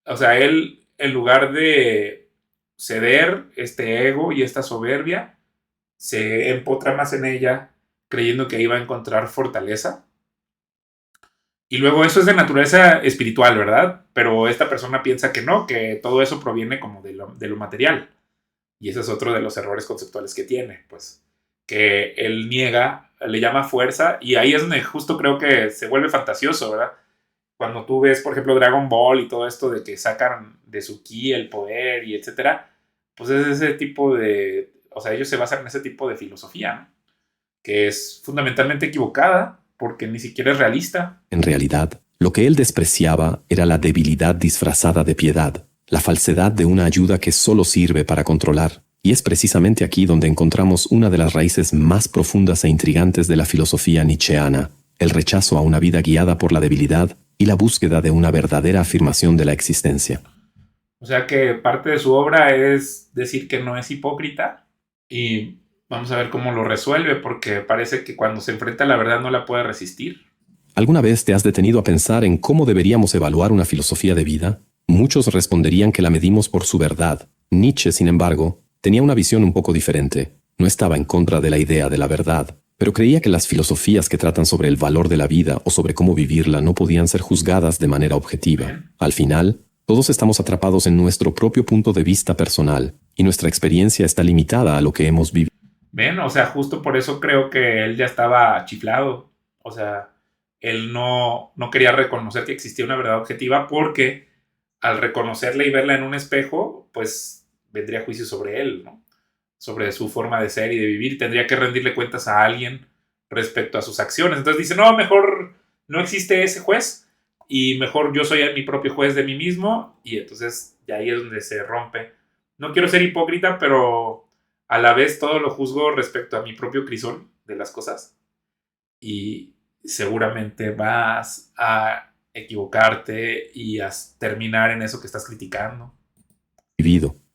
o sea, él, en lugar de ceder este ego y esta soberbia, se empotra más en ella, creyendo que ahí va a encontrar fortaleza. Y luego eso es de naturaleza espiritual, ¿verdad? Pero esta persona piensa que no, que todo eso proviene como de lo material. Y ese es otro de los errores conceptuales que tiene, pues, que él niega, le llama fuerza, y ahí es donde justo creo que se vuelve fantasioso, ¿verdad? Cuando tú ves, por ejemplo, Dragon Ball y todo esto de que sacan de su ki el poder y etcétera, pues es ese tipo de, o sea, ellos se basan en ese tipo de filosofía, ¿no? Que es fundamentalmente equivocada porque ni siquiera es realista. En realidad, lo que él despreciaba era la debilidad disfrazada de piedad, la falsedad de una ayuda que solo sirve para controlar. Y es precisamente aquí donde encontramos una de las raíces más profundas e intrigantes de la filosofía nietzscheana, el rechazo a una vida guiada por la debilidad y la búsqueda de una verdadera afirmación de la existencia. O sea que parte de su obra es decir que no es hipócrita y vamos a ver cómo lo resuelve porque parece que cuando se enfrenta a la verdad no la puede resistir. ¿Alguna vez te has detenido a pensar en cómo deberíamos evaluar una filosofía de vida? Muchos responderían que la medimos por su verdad. Nietzsche, sin embargo, tenía una visión un poco diferente. No estaba en contra de la idea de la verdad, pero creía que las filosofías que tratan sobre el valor de la vida o sobre cómo vivirla no podían ser juzgadas de manera objetiva. Al final, todos estamos atrapados en nuestro propio punto de vista personal, y nuestra experiencia está limitada a lo que hemos vivido. Ven, o sea, justo por eso creo que él ya estaba chiflado. O sea, él no quería reconocer que existía una verdad objetiva porque al reconocerla y verla en un espejo, pues vendría juicio sobre él, ¿no? Sobre su forma de ser y de vivir. Tendría que rendirle cuentas a alguien respecto a sus acciones. Entonces dice, no, mejor no existe ese juez y mejor yo soy mi propio juez de mí mismo. Y entonces de ahí es donde se rompe. No quiero ser hipócrita, pero a la vez todo lo juzgo respecto a mi propio crisol de las cosas. Y seguramente vas a equivocarte y a terminar en eso que estás criticando.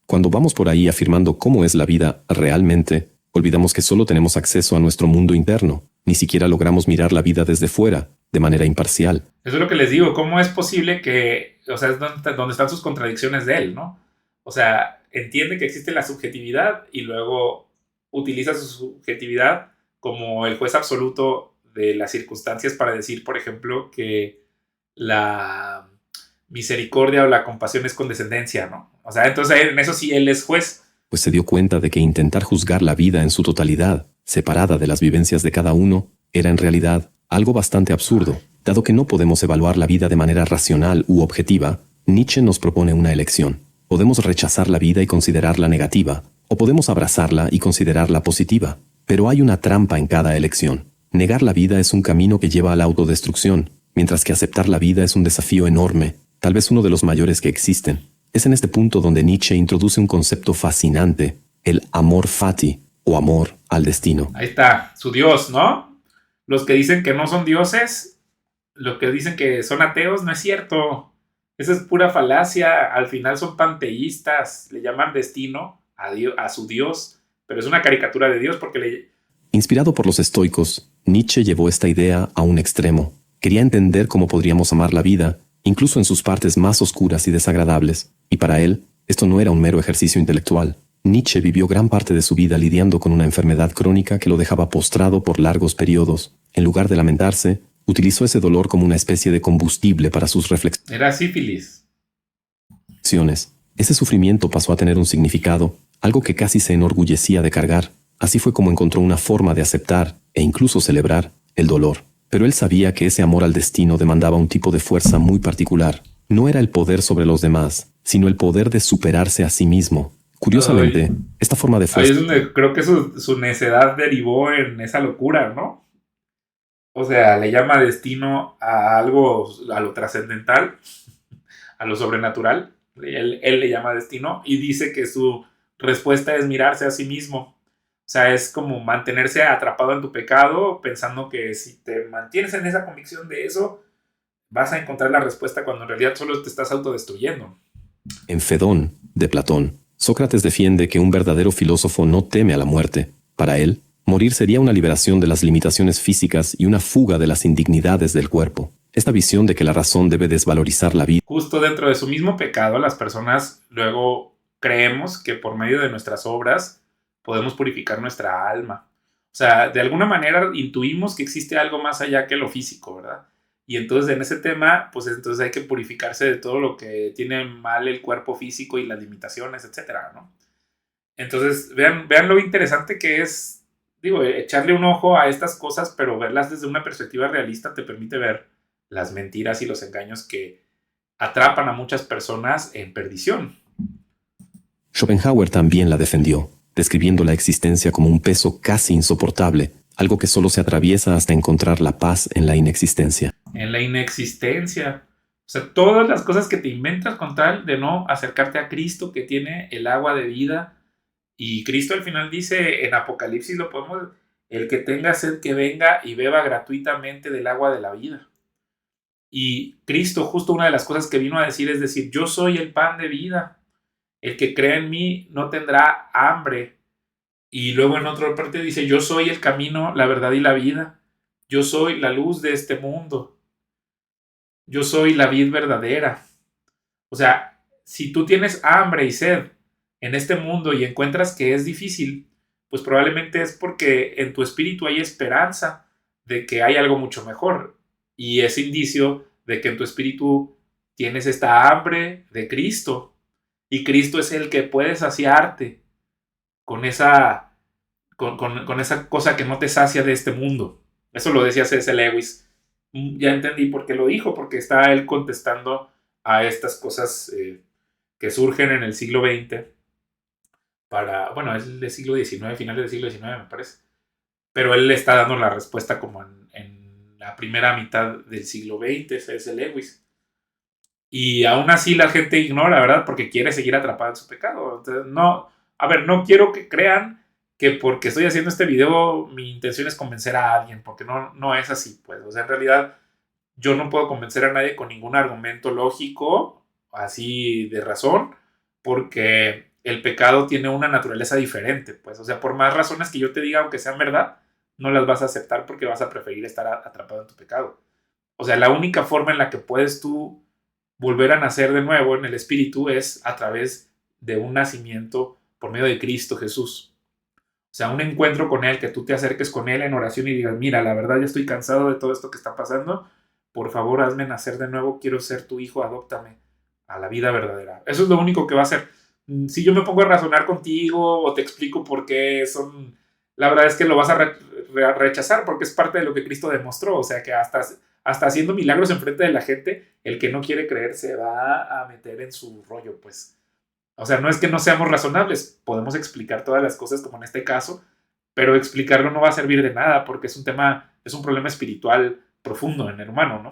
Cuando vamos por ahí afirmando cómo es la vida realmente, olvidamos que solo tenemos acceso a nuestro mundo interno. Ni siquiera logramos mirar la vida desde fuera, de manera imparcial. Eso es lo que les digo. ¿Cómo es posible que, o sea, es donde están sus contradicciones de él, ¿no? O sea, entiende que existe la subjetividad y luego utiliza su subjetividad como el juez absoluto de las circunstancias para decir, por ejemplo, que la misericordia o la compasión es condescendencia, ¿no? O sea, entonces en eso sí él es juez. Pues se dio cuenta de que intentar juzgar la vida en su totalidad, separada de las vivencias de cada uno, era en realidad algo bastante absurdo. Dado que no podemos evaluar la vida de manera racional u objetiva, Nietzsche nos propone una elección. Podemos rechazar la vida y considerarla negativa, o podemos abrazarla y considerarla positiva. Pero hay una trampa en cada elección. Negar la vida es un camino que lleva a la autodestrucción, mientras que aceptar la vida es un desafío enorme, tal vez uno de los mayores que existen. Es en este punto donde Nietzsche introduce un concepto fascinante, el amor fati, o amor al destino. Ahí está, su Dios, ¿no? Los que dicen que no son dioses, los que dicen que son ateos, no es cierto. Esa es pura falacia. Al final son panteístas, le llaman destino a su Dios, pero es una caricatura de Dios porque Inspirado por los estoicos, Nietzsche llevó esta idea a un extremo. Quería entender cómo podríamos amar la vida, incluso en sus partes más oscuras y desagradables. Y para él, esto no era un mero ejercicio intelectual. Nietzsche vivió gran parte de su vida lidiando con una enfermedad crónica que lo dejaba postrado por largos periodos, En lugar de lamentarse, utilizó ese dolor como una especie de combustible para sus Era sífilis. reflexiones. Ese sufrimiento pasó a tener un significado, algo que casi se enorgullecía de cargar. Así fue como encontró una forma de aceptar, e incluso celebrar, el dolor. Pero él sabía que ese amor al destino demandaba un tipo de fuerza muy particular. No era el poder sobre los demás, sino el poder de superarse a sí mismo. Ay, Curiosamente, esta forma de ahí fuerza es donde creo que su necedad derivó en esa locura, ¿no? O sea, le llama destino a algo, a lo trascendental, a lo sobrenatural. Él le llama destino y dice que su respuesta es mirarse a sí mismo. O sea, es como mantenerse atrapado en tu pecado, pensando que si te mantienes en esa convicción de eso, vas a encontrar la respuesta cuando en realidad solo te estás autodestruyendo. en Fedón, de Platón. Sócrates defiende que un verdadero filósofo no teme a la muerte. Para él, morir sería una liberación de las limitaciones físicas y una fuga de las indignidades del cuerpo. Esta visión de que la razón debe desvalorizar la vida Justo dentro de su mismo pecado, las personas luego creemos que por medio de nuestras obras podemos purificar nuestra alma. O sea, de alguna manera intuimos que existe algo más allá que lo físico, ¿verdad? Y entonces en ese tema, pues entonces hay que purificarse de todo lo que tiene mal el cuerpo físico y las limitaciones, etcétera, ¿no? Entonces, vean lo interesante que es, digo, echarle un ojo a estas cosas, pero verlas desde una perspectiva realista te permite ver las mentiras y los engaños que atrapan a muchas personas en perdición. Schopenhauer también la defendió, describiendo la existencia como un peso casi insoportable, algo que solo se atraviesa hasta encontrar la paz en la inexistencia. En la inexistencia. O sea, todas las cosas que te inventas con tal de no acercarte a Cristo, que tiene el agua de vida. Y Cristo al final dice en Apocalipsis, lo podemos, el que tenga sed que venga y beba gratuitamente del agua de la vida. Y Cristo, justo una de las cosas que vino a decir es decir, yo soy el pan de vida. El que cree en mí no tendrá hambre. Y luego en otra parte dice, yo soy el camino, la verdad y la vida. Yo soy la luz de este mundo. Yo soy la vid verdadera. O sea, si tú tienes hambre y sed en este mundo y encuentras que es difícil, pues probablemente es porque en tu espíritu hay esperanza de que hay algo mucho mejor. Y es indicio de que en tu espíritu tienes esta hambre de Cristo. Y Cristo es el que puede saciarte con esa, con esa cosa que no te sacia de este mundo. Eso lo decía C.S. Lewis. Ya entendí por qué lo dijo, porque está él contestando a estas cosas que surgen en el siglo XX para, bueno, es del siglo XIX, finales del siglo XIX me parece, pero él le está dando la respuesta como en la primera mitad del siglo XX, C.S. Lewis. Y aún así la gente ignora, ¿verdad? Porque quiere seguir atrapada en su pecado. Entonces, no, a ver, no quiero que crean que porque estoy haciendo este video mi intención es convencer a alguien, porque no es así, pues. O sea, en realidad yo no puedo convencer a nadie con ningún argumento lógico, así de razón, porque el pecado tiene una naturaleza diferente, pues. O sea, por más razones que yo te diga, aunque sean verdad, no las vas a aceptar porque vas a preferir estar atrapado en tu pecado. O sea, la única forma en la que puedes tú volver a nacer de nuevo en el Espíritu es a través de un nacimiento por medio de Cristo Jesús. O sea, un encuentro con Él, que tú te acerques con Él en oración y digas, mira, la verdad ya estoy cansado de todo esto que está pasando, por favor hazme nacer de nuevo, quiero ser tu hijo, adóptame a la vida verdadera. Eso es lo único que va a hacer. Si yo me pongo a razonar contigo o te explico por qué son, la verdad es que lo vas a rechazar porque es parte de lo que Cristo demostró, o sea que hasta haciendo milagros enfrente de la gente, el que no quiere creer se va a meter en su rollo, pues. O sea, no es que no seamos razonables, podemos explicar todas las cosas como en este caso, pero explicarlo no va a servir de nada porque es un tema, es un problema espiritual profundo en el humano, ¿no?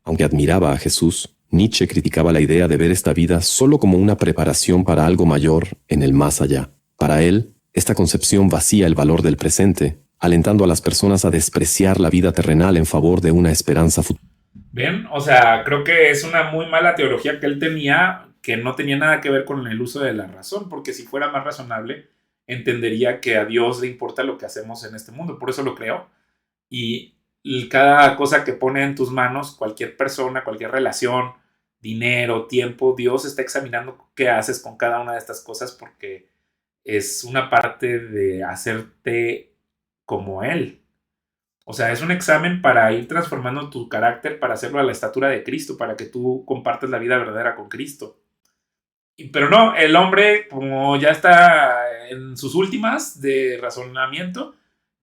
Aunque admiraba a Jesús, Nietzsche criticaba la idea de ver esta vida solo como una preparación para algo mayor en el más allá. Para él, esta concepción vacía el valor del presente, alentando a las personas a despreciar la vida terrenal en favor de una esperanza futura. Bien, o sea, creo que es una muy mala teología que él tenía, que no tenía nada que ver con el uso de la razón, porque si fuera más razonable, entendería que a Dios le importa lo que hacemos en este mundo, por eso lo creó. Y cada cosa que pone en tus manos, cualquier persona, cualquier relación, dinero, tiempo, Dios está examinando qué haces con cada una de estas cosas porque es una parte de hacerte como Él. O sea, es un examen para ir transformando tu carácter, para hacerlo a la estatura de Cristo, para que tú compartas la vida verdadera con Cristo. Pero no, el hombre, como ya está en sus últimas de razonamiento,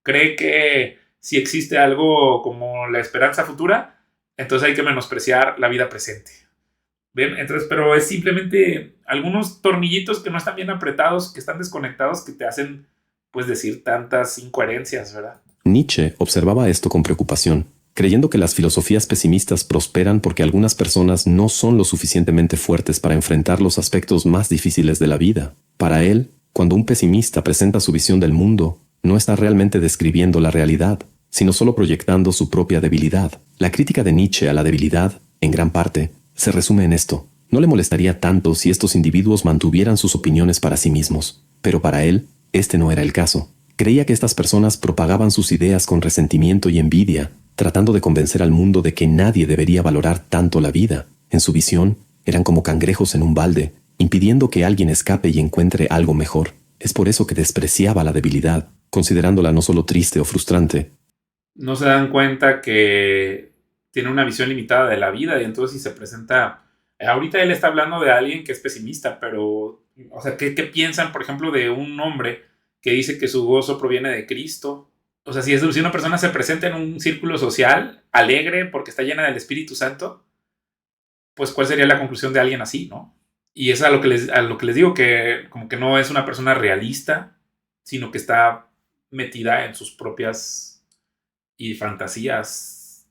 cree que si existe algo como la esperanza futura, entonces hay que menospreciar la vida presente. ¿Ven? Entonces, pero es simplemente algunos tornillitos que no están bien apretados, que están desconectados, que te hacen, pues, decir tantas incoherencias, ¿verdad? Nietzsche observaba esto con preocupación, creyendo que las filosofías pesimistas prosperan porque algunas personas no son lo suficientemente fuertes para enfrentar los aspectos más difíciles de la vida. Para él, cuando un pesimista presenta su visión del mundo, no está realmente describiendo la realidad, sino solo proyectando su propia debilidad. La crítica de Nietzsche a la debilidad, en gran parte, se resume en esto. No le molestaría tanto si estos individuos mantuvieran sus opiniones para sí mismos, pero para él, este no era el caso. Creía que estas personas propagaban sus ideas con resentimiento y envidia, tratando de convencer al mundo de que nadie debería valorar tanto la vida. En su visión, eran como cangrejos en un balde, impidiendo que alguien escape y encuentre algo mejor. Es por eso que despreciaba la debilidad, considerándola no solo triste o frustrante. No se dan cuenta que tiene una visión limitada de la vida y entonces si se presenta... Ahorita él está hablando de alguien que es pesimista, pero, o sea, ¿qué piensan, por ejemplo, de un hombre que dice que su gozo proviene de Cristo? O sea, si una persona se presenta en un círculo social alegre porque está llena del Espíritu Santo, pues ¿cuál sería la conclusión de alguien así, no? Y es a lo que les digo, que como que no es una persona realista, sino que está metida en sus propias y fantasías.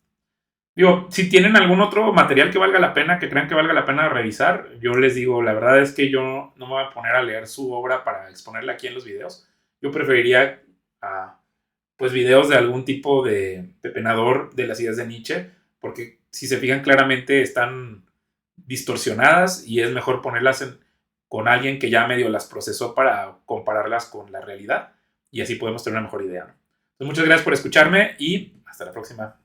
Digo, si tienen algún otro material que valga la pena, que crean que valga la pena revisar, yo les digo, la verdad es que yo no me voy a poner a leer su obra para exponerla aquí en los videos. Yo preferiría pues videos de algún tipo de penador de las ideas de Nietzsche, porque si se fijan claramente están distorsionadas y es mejor ponerlas con alguien que ya medio las procesó para compararlas con la realidad y así podemos tener una mejor idea, ¿no? Entonces, muchas gracias por escucharme y hasta la próxima.